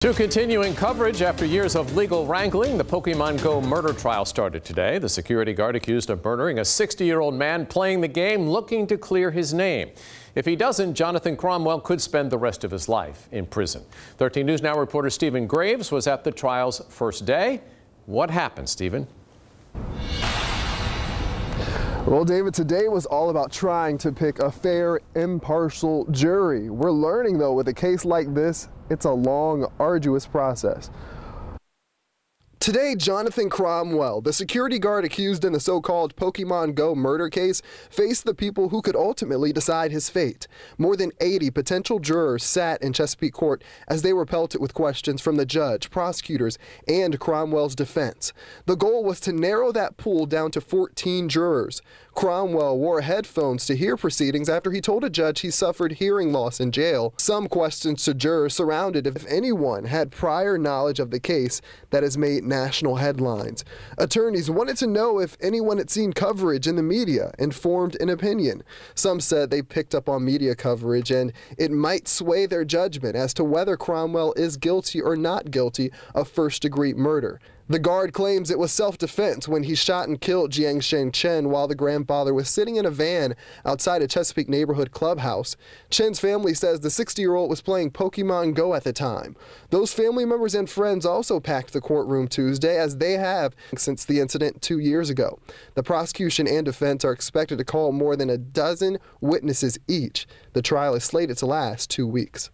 To continuing coverage after years of legal wrangling, the Pokemon Go murder trial started today. The security guard accused of murdering a 60-year-old man playing the game, looking to clear his name. If he doesn't, Jonathan Cromwell could spend the rest of his life in prison. 13 News Now reporter Stephen Graves was at the trial's first day. What happened, Stephen? Well, David, today was all about trying to pick a fair, impartial jury. We're learning, though, with a case like this, it's a long, arduous process. Today, Jonathan Cromwell, the security guard accused in the so-called Pokemon Go murder case, faced the people who could ultimately decide his fate. More than 80 potential jurors sat in Chesapeake Court as they were pelted with questions from the judge, prosecutors, and Cromwell's defense. The goal was to narrow that pool down to 14 jurors. Cromwell wore headphones to hear proceedings after he told a judge he suffered hearing loss in jail. Some questions to jurors surrounded if anyone had prior knowledge of the case that has made national headlines. Attorneys wanted to know if anyone had seen coverage in the media and formed an opinion. Some said they picked up on media coverage and it might sway their judgment as to whether Cromwell is guilty or not guilty of first-degree murder. The guard claims it was self-defense when he shot and killed Jiangsheng Chen while the grandfather was sitting in a van outside a Chesapeake neighborhood clubhouse. Chen's family says the 60-year-old was playing Pokemon Go at the time. Those family members and friends also packed the courtroom Tuesday, as they have since the incident 2 years ago. The prosecution and defense are expected to call more than a dozen witnesses each. The trial is slated to last 2 weeks.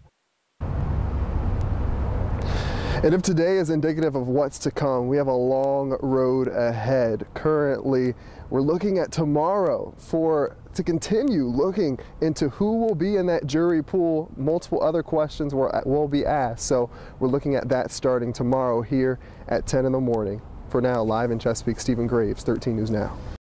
And if today is indicative of what's to come, we have a long road ahead. Currently, we're looking at tomorrow to continue looking into who will be in that jury pool. Multiple other questions will be asked. So we're looking at that starting tomorrow here at 10 in the morning. For now, live in Chesapeake, Stephen Graves, 13 News Now.